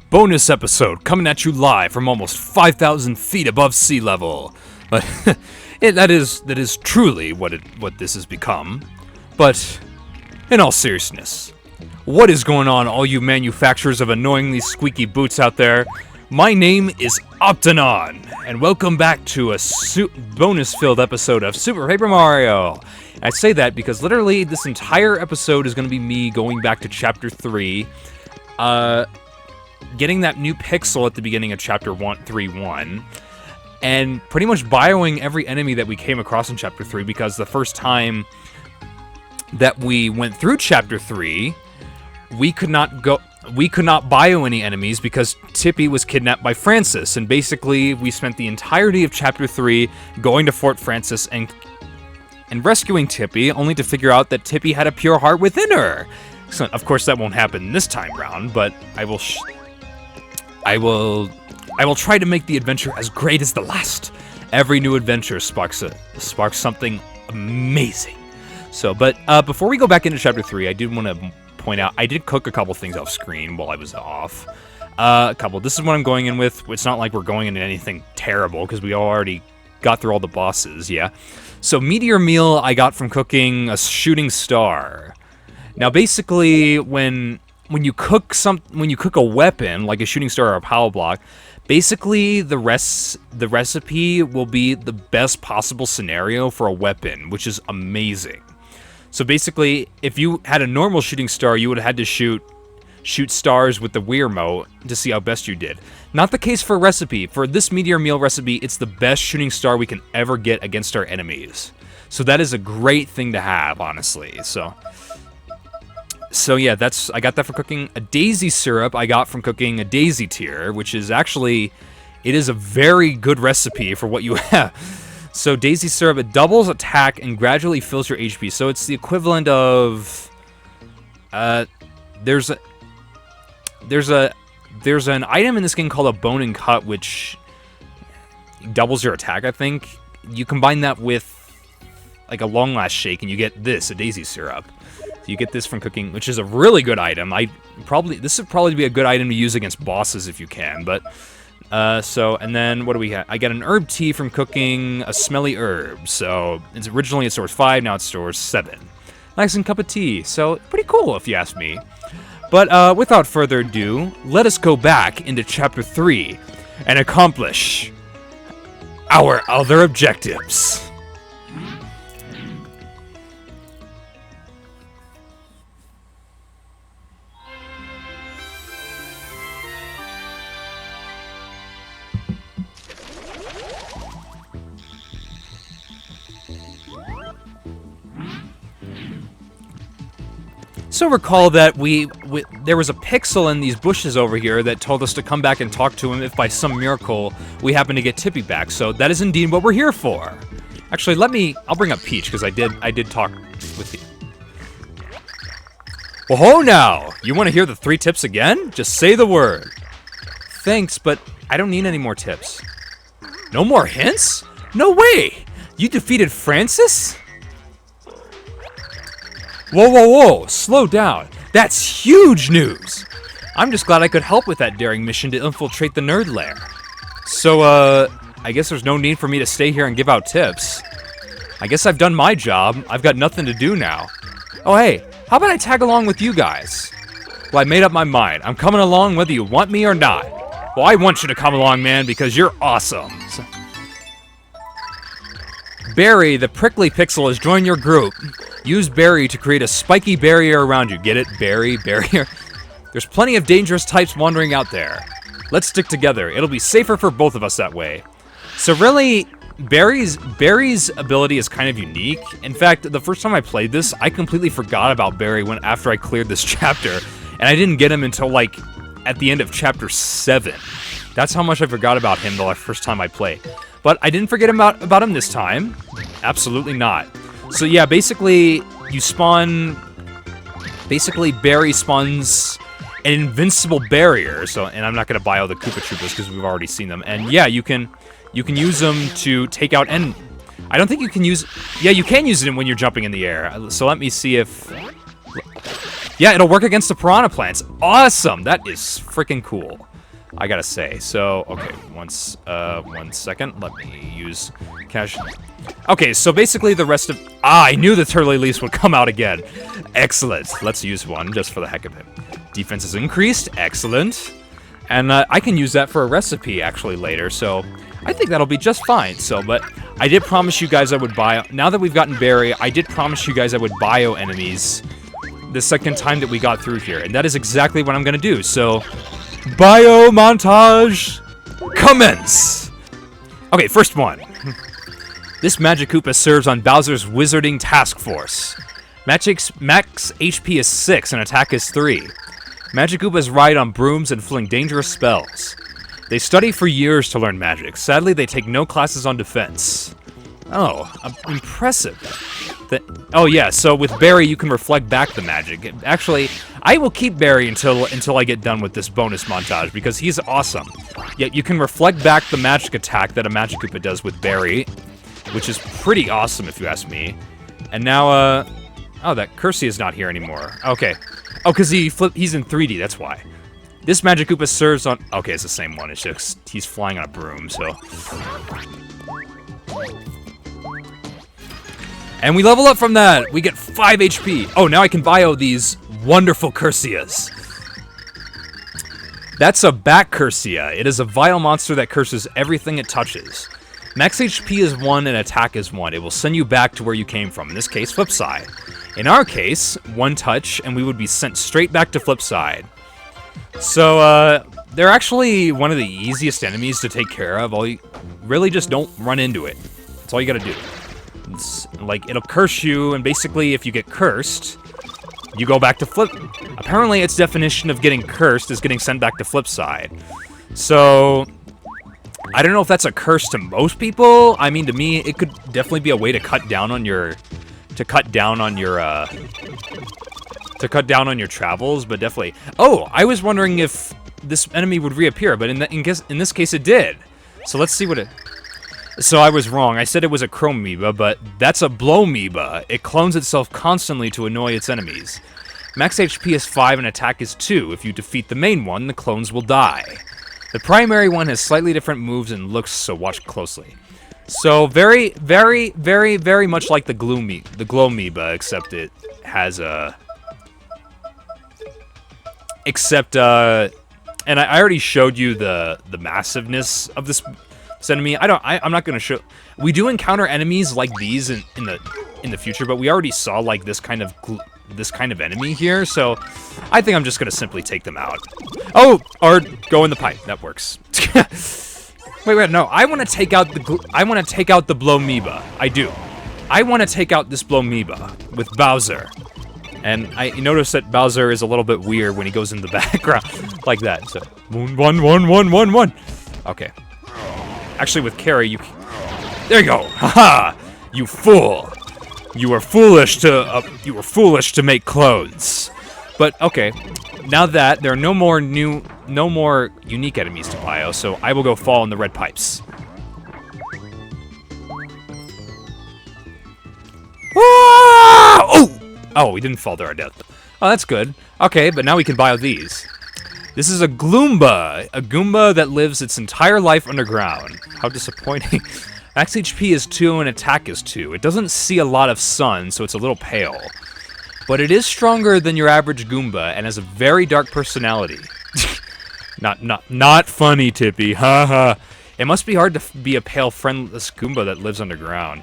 bonus episode coming at you live from almost 5,000 feet above sea level. But that is truly what this has become. But in all seriousness, what is going on, all you manufacturers of annoyingly squeaky boots out there? My name is Optanon, and welcome back to a bonus-filled episode of Super Paper Mario. I say that because literally this entire episode is going to be me going back to Chapter 3, getting that new pixel at the beginning of Chapter 3.1, and pretty much bioing every enemy that we came across in Chapter 3, because the first time that we went through Chapter 3, we could not bio any enemies because Tippi was kidnapped by Francis, and basically we spent the entirety of Chapter 3 going to Fort Francis and rescuing Tippi, only to figure out that Tippi had a pure heart within her. So, of course, that won't happen this time round, but I will try to make the adventure as great as the last. Every new adventure sparks something amazing. So, but before we go back into Chapter 3, I did want to point out, I did cook a couple things off screen while I was off. This is what I'm going in with. It's not like we're going into anything terrible, because we already got through all the bosses, yeah? So, meteor meal I got from cooking a shooting star. Now, basically, when you cook a weapon, like a shooting star or a power block, basically the recipe will be the best possible scenario for a weapon, which is amazing. So basically, if you had a normal shooting star, you would have had to shoot stars with the Wii remote to see how best you did. Not the case for a recipe. For this meteor meal recipe, it's the best shooting star we can ever get against our enemies. So that is a great thing to have, honestly. So yeah, I got that for cooking a daisy syrup. I got from cooking a daisy tier, which is actually, it is a very good recipe for what you have. So daisy syrup, it doubles attack and gradually fills your HP. So it's the equivalent of, there's an item in this game called a bone and cut, which doubles your attack, I think. You combine that with like a long last shake and you get this, a daisy syrup. You get this from cooking, which is a really good item. This would probably be a good item to use against bosses if you can, but and then what do we have? I got an herb tea from cooking a smelly herb. So originally it stores 5, now it stores 7. Nice and cup of tea. So pretty cool if you ask me. But without further ado, let us go back into Chapter 3 and accomplish our other objectives. So recall that there was a pixel in these bushes over here that told us to come back and talk to him if by some miracle we happen to get Tippi back. So that is indeed what we're here for. Actually, I'll bring up Peach, because I did talk with you. Whoa now! You want to hear the 3 tips again? Just say the word. Thanks, but I don't need any more tips. No more hints? No way! You defeated Francis? Whoa, slow down. That's huge news. I'm just glad I could help with that daring mission to infiltrate the nerd lair. So, I guess there's no need for me to stay here and give out tips. I guess I've done my job. I've got nothing to do now. Oh, hey, how about I tag along with you guys? Well, I made up my mind. I'm coming along whether you want me or not. Well, I want you to come along, man, because you're awesome. Barry, the prickly pixel, has joined your group. Use Barry to create a spiky barrier around you. Get it? Barry, barrier. There's plenty of dangerous types wandering out there. Let's stick together. It'll be safer for both of us that way. So really, Barry's ability is kind of unique. In fact, the first time I played this, I completely forgot about Barry after I cleared this chapter. And I didn't get him until, like, at the end of Chapter 7. That's how much I forgot about him the first time I played. But I didn't forget about him this time. Absolutely not. So yeah, basically, Barry spawns an invincible barrier. So, and I'm not going to buy all the Koopa Troopas because we've already seen them. And yeah, you can use them to take out, and I don't think you can use, yeah, you can use it when you're jumping in the air. So let me see if, yeah, it'll work against the piranha plants. Awesome, that is freaking cool. I gotta say. So, okay, one second. Let me use cash. Okay, so basically the rest of... I knew the Turley Leafs would come out again. Excellent. Let's use one just for the heck of it. Defense is increased. Excellent. And I can use that for a recipe, actually, later, so... I think that'll be just fine, so, but I did promise you guys I would bio... Now that we've gotten Barry, I did promise you guys I would bio enemies the second time that we got through here, and that is exactly what I'm gonna do, so... Bio montage! Commence! Okay, first one. This Magic Koopa serves on Bowser's Wizarding Task Force. Max HP is 6 and attack is 3. Magic Koopas ride on brooms and fling dangerous spells. They study for years to learn magic. Sadly, they take no classes on defense. Oh, impressive. Oh yeah, so with Barry, you can reflect back the magic. Actually, I will keep Barry until I get done with this bonus montage, because he's awesome. Yet you can reflect back the magic attack that a Magic Koopa does with Barry, which is pretty awesome if you ask me. And now, oh, that Kersey is not here anymore. Okay. Oh, because he's in 3D, that's why. This Magic Koopa serves on... Okay, it's the same one. It's just he's flying on a broom, so... And we level up from that! We get 5 HP! Oh, now I can bio these wonderful Cursias. That's a Bat Cursia. It is a vile monster that curses everything it touches. Max HP is 1 and attack is 1. It will send you back to where you came from. In this case, Flipside. In our case, 1 touch, and we would be sent straight back to Flipside. So, they're actually one of the easiest enemies to take care of. Really just don't run into it. That's all you gotta do. It's, like, it'll curse you, and basically, if you get cursed, you go back to Flip... Apparently, its definition of getting cursed is getting sent back to Flipside. So, I don't know if that's a curse to most people. I mean, to me, it could definitely be a way to cut down on your... To cut down on your travels, but definitely... Oh, I was wondering if this enemy would reappear, but in this case it did. So let's see what it... So I was wrong. I said it was a Chromoeba, but that's a Blowmoeba. It clones itself constantly to annoy its enemies. Max HP is 5 and attack is 2. If you defeat the main one, the clones will die. The primary one has slightly different moves and looks, so watch closely. So very, very, very, very much like the Glowmoeba, except it has a... and I already showed you the massiveness of this enemy. I'm not gonna show. We do encounter enemies like these in the future, but we already saw like this kind of enemy here. So I think I'm just gonna simply take them out. Oh, or go in the pipe. That works. wait, no. I want to take out the Blowmoeba. I do. I want to take out this Blowmoeba with Bowser. And I notice that Bowser is a little bit weird when he goes in the background like that. So, 1. Okay. Actually, with Carrie, there you go. Haha! You fool! You were foolish to make clothes. But okay, now that there are no more unique enemies to bio, so I will go fall in the red pipes. Ah! Oh! Oh, we didn't fall to our death. Oh, that's good. Okay, but now we can bio these. This is a Gloomba, a Goomba that lives its entire life underground. How disappointing. Max HP is 2 and attack is 2. It doesn't see a lot of sun, so it's a little pale. But it is stronger than your average Goomba and has a very dark personality. Not funny, Tippi. Haha. It must be hard to be a pale, friendless Goomba that lives underground.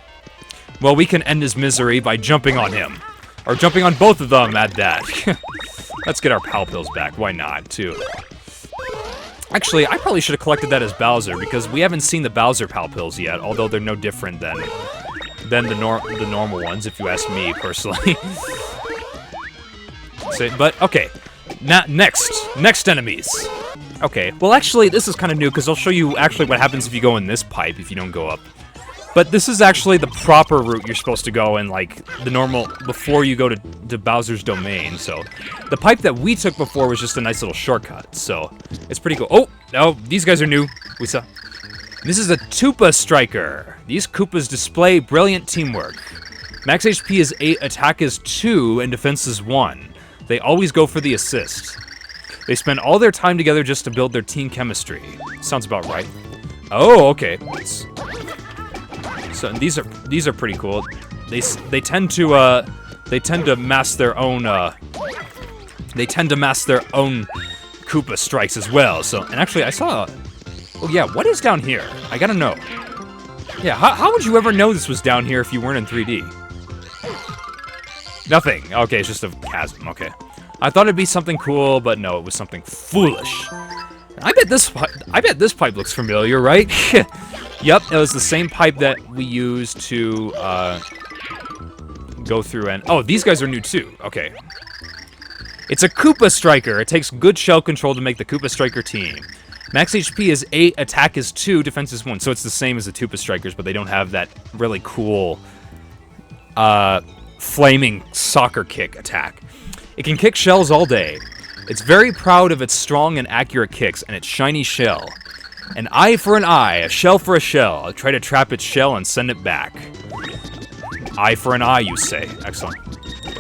Well, we can end his misery by jumping on him. Or jumping on both of them at that. Let's get our Pal Pills back. Why not, too? Actually, I probably should have collected that as Bowser, because we haven't seen the Bowser Pal Pills yet, although they're no different than the normal ones, if you ask me, personally. But, okay. Now, next enemies. Okay, well, actually, this is kind of new, because I'll show you actually what happens if you go in this pipe, if you don't go up. But this is actually the proper route you're supposed to go in, like, the normal, before you go to Bowser's domain, so. The pipe that we took before was just a nice little shortcut, so it's pretty cool. Oh, no, these guys are new. We saw. This is a Tupa Striker. These Koopas display brilliant teamwork. Max HP is 8, attack is 2, and defense is 1. They always go for the assist. They spend all their time together just to build their team chemistry. Sounds about right. Oh, okay. So these are pretty cool. They tend to mask their own Koopa strikes as well. So, and actually I saw, oh yeah, what is down here? I gotta know. Yeah, how would you ever know this was down here if you weren't in 3D? Nothing. Okay, it's just a chasm. Okay. I thought it'd be something cool, but no, it was something foolish. I bet this pipe looks familiar, right? Yep, it was the same pipe that we used to go through and... Oh, these guys are new too. Okay. It's a Koopa Striker. It takes good shell control to make the Koopa Striker team. Max HP is 8, attack is 2, defense is 1. So it's the same as the Koopa Strikers, but they don't have that really cool flaming soccer kick attack. It can kick shells all day. It's very proud of its strong and accurate kicks and its shiny shell. An eye for an eye, a shell for a shell. I'll try to trap its shell and send it back. Eye for an eye, you say. Excellent.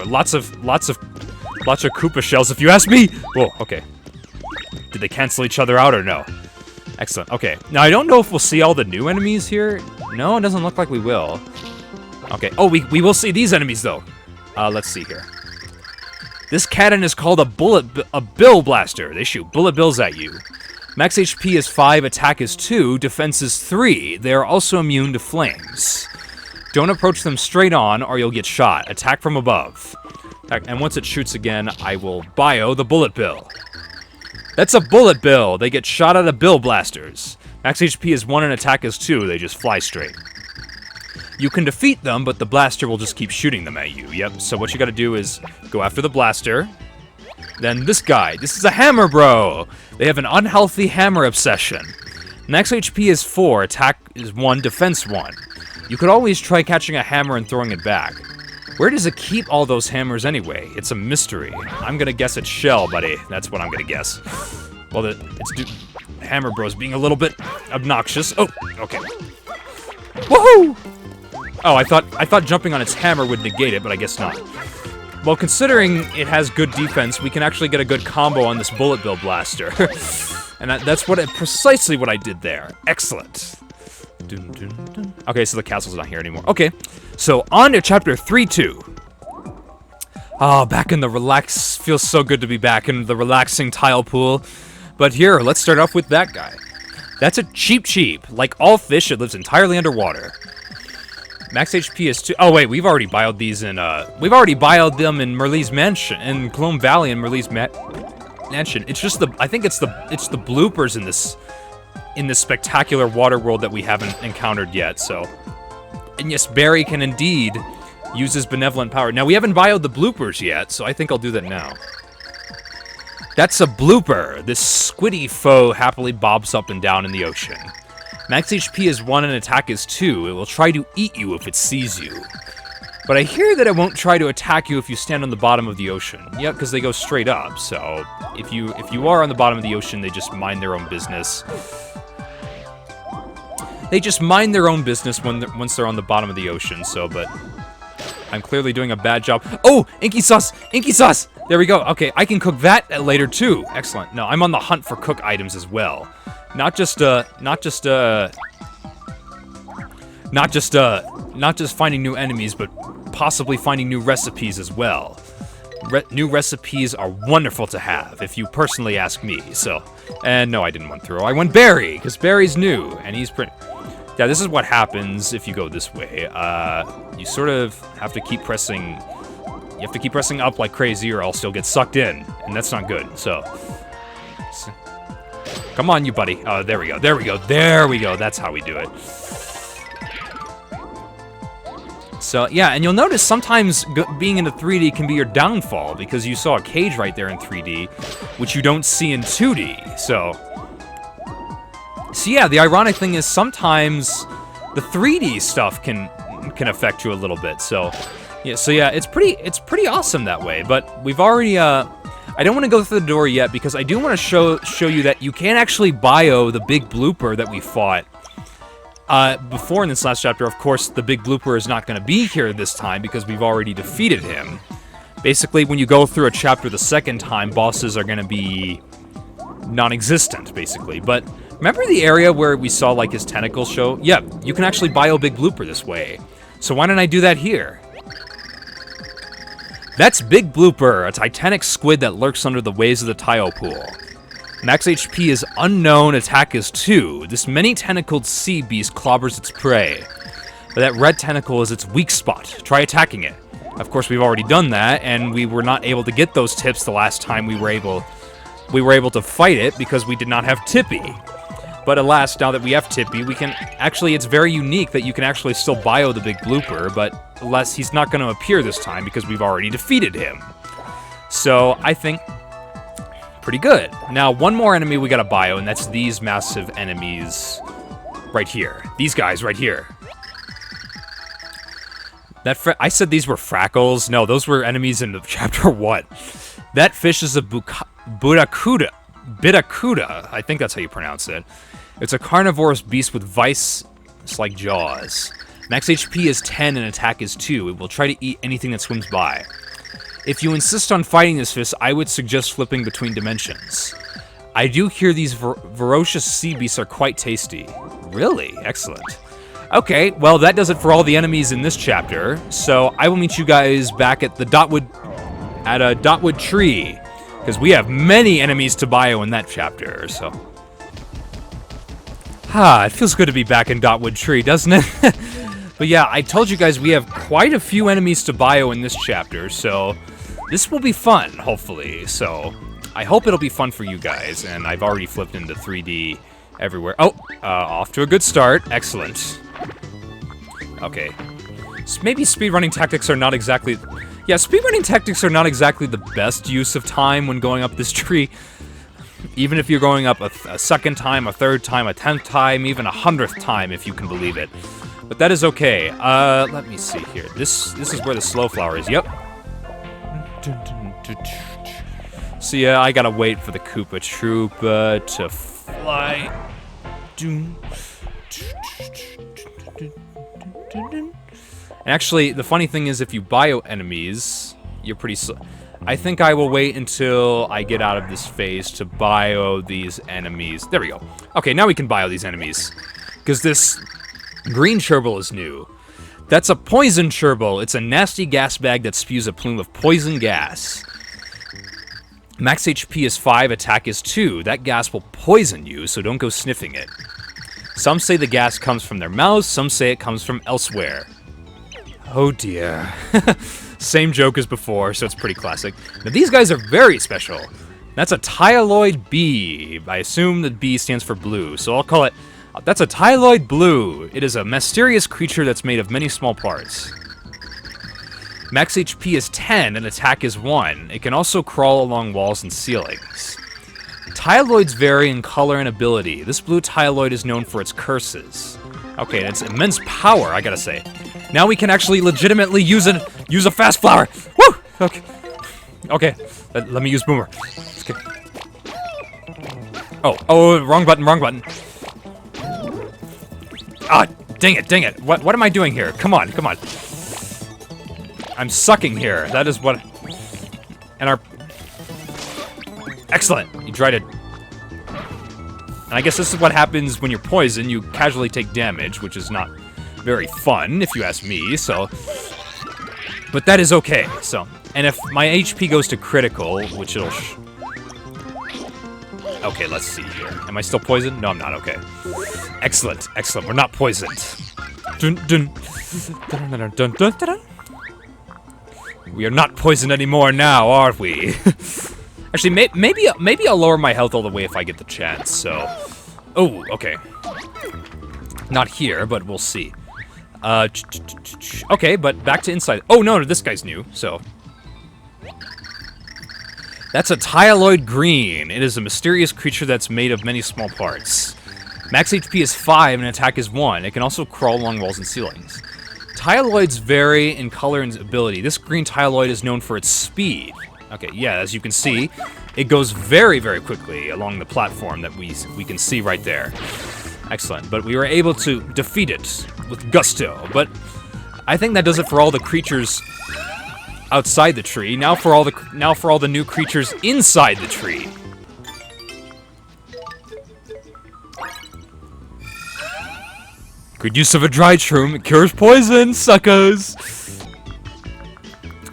Lots of Koopa shells, if you ask me. Whoa, okay. Did they cancel each other out or no? Excellent. Okay. Now I don't know if we'll see all the new enemies here. No, it doesn't look like we will. Okay. Oh, we will see these enemies though. Let's see here. This cannon is called a bill blaster. They shoot bullet bills at you. Max HP is 5, attack is 2, defense is 3. They are also immune to flames. Don't approach them straight on or you'll get shot. Attack from above. And once it shoots again, I will bio the bullet bill. That's a bullet bill. They get shot out of bill blasters. Max HP is 1 and attack is 2. They just fly straight. You can defeat them, but the blaster will just keep shooting them at you. Yep, so what you gotta do is go after the blaster. Then this guy. This is a hammer bro. They have an unhealthy hammer obsession. Max HP is 4, attack is 1, defense 1. You could always try catching a hammer and throwing it back. Where does it keep all those hammers anyway? It's a mystery. I'm gonna guess it's shell, buddy. That's what I'm gonna guess. Well, Hammer Bro's being a little bit obnoxious. Oh, okay. Woohoo! Oh, I thought jumping on its hammer would negate it, but I guess not. Well, considering it has good defense, we can actually get a good combo on this bullet bill blaster. And that's precisely what I did there. Excellent. Dun, dun, dun. Okay, so the castle's not here anymore. Okay, so on to chapter 3-2. Oh, back in the relax. Feels so good to be back in the relaxing tile pool. But here, let's start off with that guy. That's a cheap. Like all fish, it lives entirely underwater. Max HP is 2. Oh wait, we've already bioed these in. We've already bioed them in Merlee's Mansion, in Clone Valley, and Merlee's Mansion. It's just I think it's the bloopers in this spectacular water world that we haven't encountered yet. So, and yes, Barry can indeed use his benevolent power. Now we haven't bioed the bloopers yet, so I think I'll do that now. That's a blooper. This squiddy foe happily bobs up and down in the ocean. Max HP is 1 and attack is 2. It will try to eat you if it sees you. But I hear that it won't try to attack you if you stand on the bottom of the ocean. Yeah, because they go straight up. So if you are on the bottom of the ocean, they just mind their own business. They just mind their own business once they're on the bottom of the ocean. So, but I'm clearly doing a bad job. Oh, Inky sauce! Inky sauce! There we go. Okay, I can cook that later too. Excellent. No, I'm on the hunt for cook items as well. Not just finding new enemies, but possibly finding new recipes as well. New recipes are wonderful to have, if you personally ask me. So, and no, I didn't want through. I went Barry, because Barry's new, and he's pretty. Yeah, this is what happens if you go this way. You sort of have to keep pressing. You have to keep pressing up like crazy, or else you'll get sucked in, and that's not good. So. Come on, you buddy. Oh, there we go. There we go. There we go. That's how we do it. So, yeah, and you'll notice sometimes being in a 3D can be your downfall because you saw a cage right there in 3D, which you don't see in 2D. So yeah, the ironic thing is sometimes the 3D stuff can affect you a little bit. So yeah, it's pretty awesome that way. But we've already I don't want to go through the door yet because I do want to show you that you can actually bio the big blooper that we fought before in this last chapter. Of course, the big blooper is not going to be here this time because we've already defeated him. Basically, when you go through a chapter the second time, bosses are going to be non-existent, basically. But remember the area where we saw, like, his tentacles show? Yeah, you can actually bio Big Blooper this way. So why don't I do that here? That's Big Blooper, a titanic squid that lurks under the waves of the Tile Pool. Max HP is unknown, attack is 2. This many-tentacled sea beast clobbers its prey. But that red tentacle is its weak spot. Try attacking it. Of course, we've already done that, and we were not able to get those tips the last time we were able to fight it because we did not have Tippi. But alas, now that we have Tippi, we can actually, it's very unique that you can actually still bio the Big Blooper, but alas, he's not going to appear this time because we've already defeated him. So, I think pretty good. Now, one more enemy we gotta bio, and that's these massive enemies right here. These guys right here. I said these were Frackles. No, those were enemies in chapter 1. That fish is a Bidacuda. I think that's how you pronounce it. It's a carnivorous beast with vice-like jaws. Max HP is 10 and attack is 2. It will try to eat anything that swims by. If you insist on fighting this fish, I would suggest flipping between dimensions. I do hear these ferocious sea beasts are quite tasty. Really? Excellent. Okay, well, that does it for all the enemies in this chapter. So I will meet you guys back at the Dotwood Tree, because we have many enemies to bio in that chapter. So, it feels good to be back in Dotwood Tree, doesn't it? But yeah, I told you guys we have quite a few enemies to bio in this chapter, so this will be fun, hopefully. So I hope it'll be fun for you guys, and I've already flipped into 3D everywhere. Oh, off to a good start. Excellent. Okay. Maybe speedrunning tactics are not exactly... Yeah, speedrunning tactics are not exactly the best use of time when going up this tree. Even if you're going up a second time, a third time, a 10th time, even a 100th time, if you can believe it. But that is okay. Let me see here. This is where the slow flower is. Yep. So yeah, I gotta wait for the Koopa Troopa to fly. And actually, the funny thing is, if you bio enemies, you're pretty slow. I think I will wait until I get out of this phase to bio these enemies. There we go. Okay, now we can bio these enemies. Because this green Cherbil is new. That's a poison Cherbil. It's a nasty gas bag that spews a plume of poison gas. Max HP is 5, attack is 2. That gas will poison you, so don't go sniffing it. Some say the gas comes from their mouths, some say it comes from elsewhere. Oh dear. Same joke as before, so it's pretty classic. Now these guys are very special. That's a Tyloid bee. I assume the B stands for blue, so I'll call it... That's a Tyloid blue. It is a mysterious creature that's made of many small parts. Max HP is 10 and attack is 1. It can also crawl along walls and ceilings. Tyloids vary in color and ability. This blue Tyloid is known for its curses. Okay, and its immense power, I gotta say. Now we can actually legitimately use a fast flower. Woo! Okay. Okay. Let me use Boomer. Okay. Oh, wrong button, wrong button. Ah, dang it. What am I doing here? Come on. I'm sucking here. That is what... And our... Excellent. You try to... And I guess this is what happens when you're poisoned. You casually take damage, which is not very fun, if you ask me, so... But that is okay, so... And if my HP goes to critical, which it'll... Okay, let's see here. Am I still poisoned? No, I'm not. Okay. Excellent. We're not poisoned. We are not poisoned anymore now, are we? Actually, maybe I'll lower my health all the way if I get the chance, so... Oh, okay. Not here, but we'll see. Okay, but back to inside. Oh, no, this guy's new, so... That's a Tyloid green. It is a mysterious creature that's made of many small parts. Max HP is 5 and attack is 1. It can also crawl along walls and ceilings. Tyloids vary in color and ability. This green Tyloid is known for its speed. Okay, yeah, as you can see, it goes very, very quickly along the platform that we can see right there. Excellent, but we were able to defeat it with gusto. But I think that does it for all the creatures outside the tree. Now for all the new creatures inside the tree. Good use of a dried shroom. It cures poison, suckers.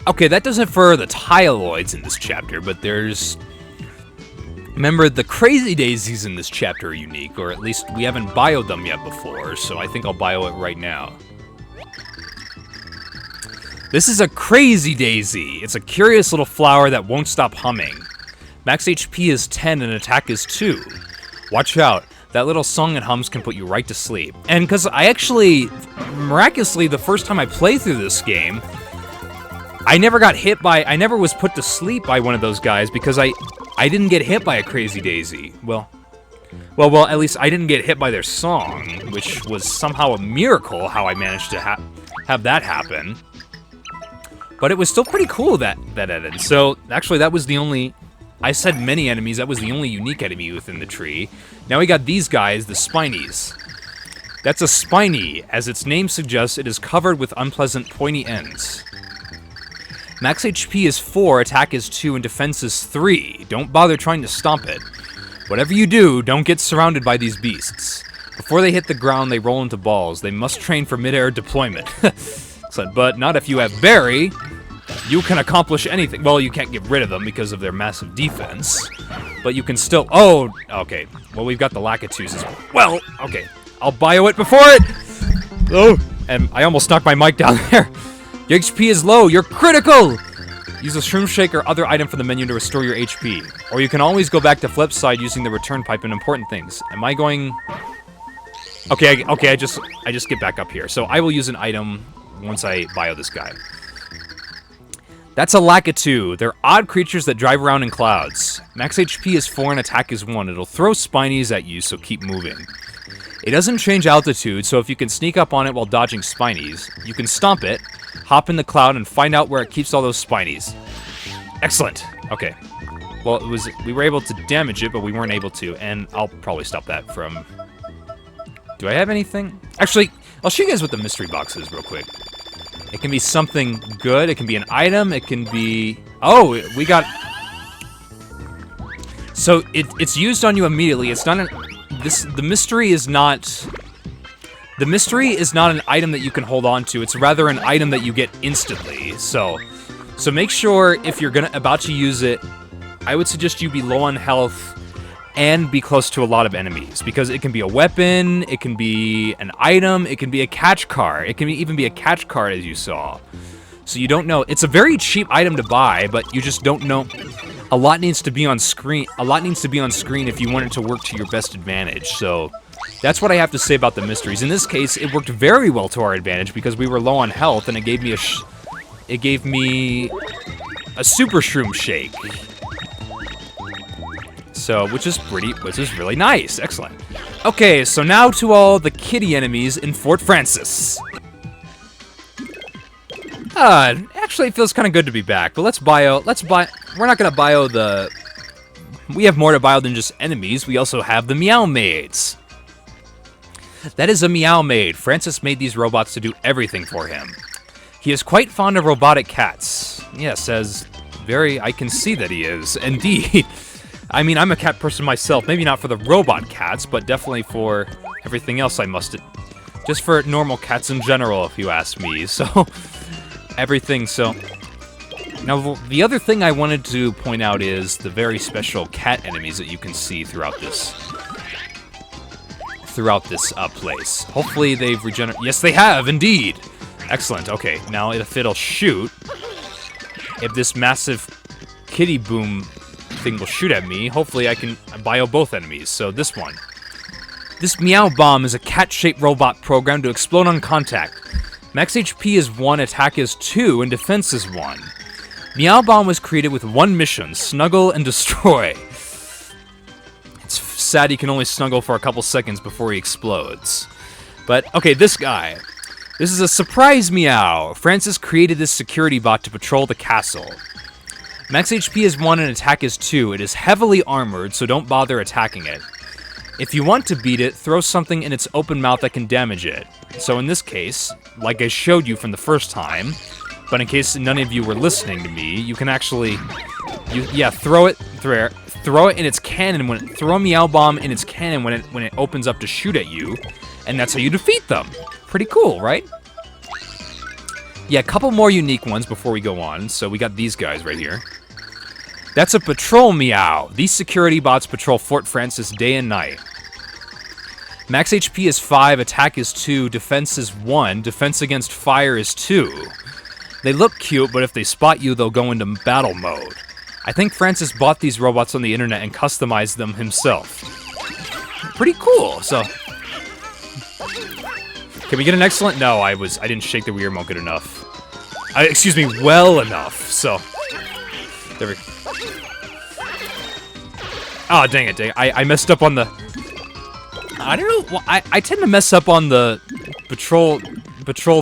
Okay, that does it for the Tyloids in this chapter, but there's... Remember, the Crazy Daisies in this chapter are unique, or at least we haven't bioed them yet before, so I think I'll bio it right now. This is a Crazy Daisy. It's a curious little flower that won't stop humming. Max HP is 10 and attack is 2. Watch out. That little song it hums can put you right to sleep. And because I actually, miraculously, the first time I played through this game, I never was put to sleep by one of those guys because I didn't get hit by a Crazy Daisy. Well, at least I didn't get hit by their song, which was somehow a miracle how I managed to have that happen. But it was still pretty cool that ended. So, actually, that was the only... I said many enemies, that was the only unique enemy within the tree. Now we got these guys, the Spinies. That's a Spiny. As its name suggests, it is covered with unpleasant pointy ends. Max HP is 4, attack is 2, and defense is 3. Don't bother trying to stomp it. Whatever you do, don't get surrounded by these beasts. Before they hit the ground, they roll into balls. They must train for mid-air deployment. But not if you have Berry. You can accomplish anything. Well, you can't get rid of them because of their massive defense. But you can still... Oh, okay. Well, we've got the Lakitus as well. Okay. I'll bio it before it. Oh, and I almost knocked my mic down there. Your HP is low. You're critical. Use a Shroom Shake or other item from the menu to restore your HP. Or you can always go back to flip side using the return pipe and important things. Am I going... Okay, I just get back up here. So I will use an item once I bio this guy. That's a Lakitu. They're odd creatures that drive around in clouds. Max HP is 4 and attack is 1. It'll throw Spinies at you, so keep moving. It doesn't change altitude, so if you can sneak up on it while dodging Spinies, you can stomp it, hop in the cloud, and find out where it keeps all those Spinies. Excellent. Okay. Well, we were able to damage it, but we weren't able to, and I'll probably stop that from... Do I have anything? Actually, I'll show you guys what the mystery box is real quick. It can be something good. It can be an item. It can be... Oh, we got... So, it's used on you immediately. It's not an... The mystery is not... The mystery is not an item that you can hold on to. It's rather an item that you get instantly. So make sure if you're about to use it, I would suggest you be low on health and be close to a lot of enemies, because it can be a weapon, it can be an item, it can be a catch card. It can even be a catch card, as you saw. So you don't know. It's a very cheap item to buy, but you just don't know. A lot needs to be on screen. A lot needs to be on screen if you want it to work to your best advantage. So that's what I have to say about the mysteries. In this case, it worked very well to our advantage because we were low on health, and it gave me a super shroom shake. So, which is really nice. Excellent. Okay, so now to all the kitty enemies in Fort Francis. Actually, it feels kind of good to be back, but we're not gonna bio the... We have more to bio than just enemies. We also have the Meow Maids. That is a Meow Maid. Francis made these robots to do everything for him. He is quite fond of robotic cats. Yes, I can see that he is. Indeed. I mean, I'm a cat person myself. Maybe not for the robot cats, but definitely for everything else I must... Just for normal cats in general, if you ask me. So, everything, so... Now, the other thing I wanted to point out is the very special cat enemies that you can see throughout this place. Hopefully they've regenerated... Yes, they have, indeed! Excellent, okay. Now, if it'll shoot... If this massive kitty boom thing will shoot at me, hopefully I can bio both enemies. So, this one. This Meow Bomb is a cat-shaped robot programmed to explode on contact. Max HP is 1, attack is 2, and defense is 1. Meow Bomb was created with one mission, snuggle and destroy. It's sad he can only snuggle for a couple seconds before he explodes. But, okay, this guy. This is a surprise meow. Francis created this security bot to patrol the castle. Max HP is 1 and attack is 2. It is heavily armored, so don't bother attacking it. If you want to beat it, throw something in its open mouth that can damage it. So in this case, like I showed you from the first time, but in case none of you were listening to me, you can actually, throw it throw it in its cannon throw a Meow Bomb in its cannon when it opens up to shoot at you, and that's how you defeat them. Pretty cool, right? Yeah, a couple more unique ones before we go on. So we got these guys right here. That's a patrol Meow. These security bots patrol Fort Francis day and night. Max HP is 5, attack is 2, defense is 1, defense against fire is 2. They look cute, but if they spot you, they'll go into battle mode. I think Francis bought these robots on the internet and customized them himself. Pretty cool, so... Can we get an excellent? No, I didn't shake the Wii remote good enough. Excuse me, well enough, so... There we go. Oh, dang it. I messed up on the... I don't know. Well, I tend to mess up on the patrol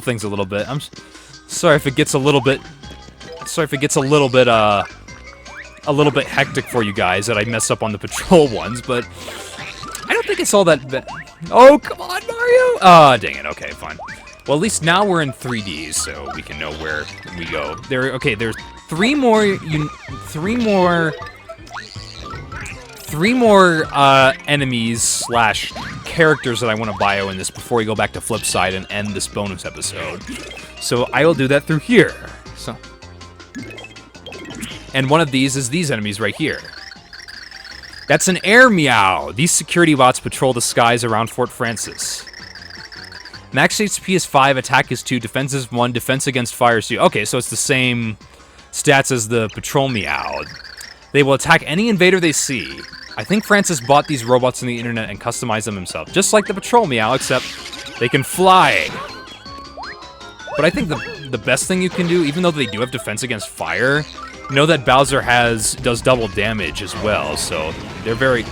things a little bit. I'm sorry if it gets a little bit... Sorry if it gets a little bit hectic for you guys that I mess up on the patrol ones, but... I don't think it's all that bad. Oh, come on, Mario! Ah, dang it. Okay, fine. Well, at least now we're in 3D, so we can know where we go. Okay, there's three more enemies slash characters that I want to bio in this before we go back to Flipside and end this bonus episode. So I will do that through here. So, and one of these is these enemies right here. That's an air Meow. These security bots patrol the skies around Fort Francis. Max HP is 5, attack is 2, defense is 1, defense against fire is 2. Okay, so it's the same stats as the patrol Meow. They will attack any invader they see. I think Francis bought these robots on the internet and customized them himself. Just like the patrol Meow, except they can fly. But I think the best thing you can do, even though they do have defense against fire, know that Bowser does double damage as well, so they're very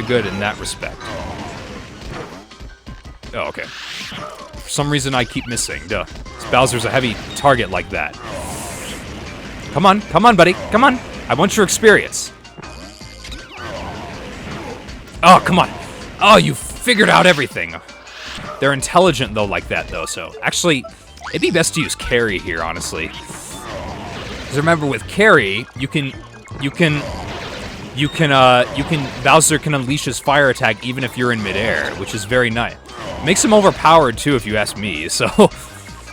good in that respect. Oh, okay. For some reason I keep missing. Duh. Bowser's a heavy target like that. Come on, buddy. Come on. I want your experience. Oh, come on. Oh, you figured out everything. They're intelligent though like that though, so actually it'd be best to use Carry here, honestly. Because remember, with Carry, Bowser can unleash his fire attack even if you're in midair, which is very nice. Makes him overpowered too, if you ask me. So,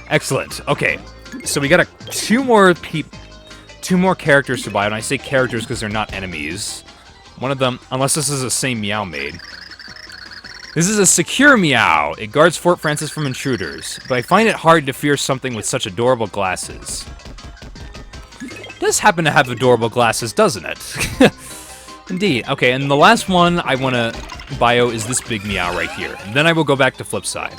excellent. Okay, so we got two more characters to buy, and I say characters because they're not enemies. One of them, unless this is the same Meow made. This is a secure Meow. It guards Fort Francis from intruders, but I find it hard to fear something with such adorable glasses. Does happen to have adorable glasses, doesn't it? Indeed. Okay, and the last one I want to bio is this big Meow right here. And then I will go back to Flipside.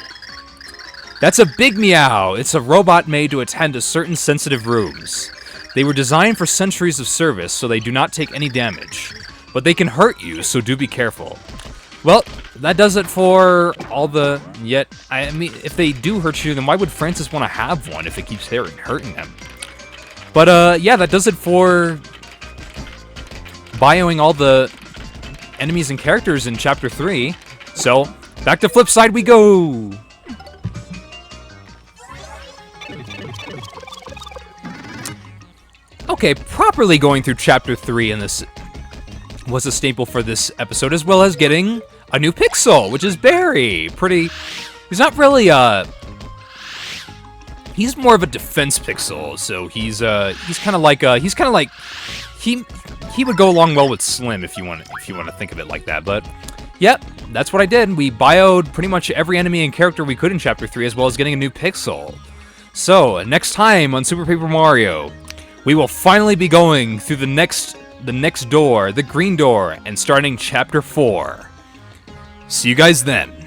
That's a big Meow. It's a robot made to attend to certain sensitive rooms. They were designed for centuries of service, so they do not take any damage. But they can hurt you, so do be careful. Well, that does it for all the... I mean, if they do hurt you, then why would Francis want to have one if it keeps hurting him? But, yeah, that does it for bioing all the enemies and characters in Chapter 3. So, back to Flipside we go! Okay, properly going through Chapter 3 in this was a staple for this episode, as well as getting a new pixel, which is Barry. Pretty... He's not really, he's more of a defense pixel, so he's kind of like he would go along well with Slim if you want to think of it like that. But yep, that's what I did. We bioed pretty much every enemy and character we could in Chapter 3, as well as getting a new pixel. So next time on Super Paper Mario, we will finally be going through the next door, the green door, and starting Chapter 4. See you guys then.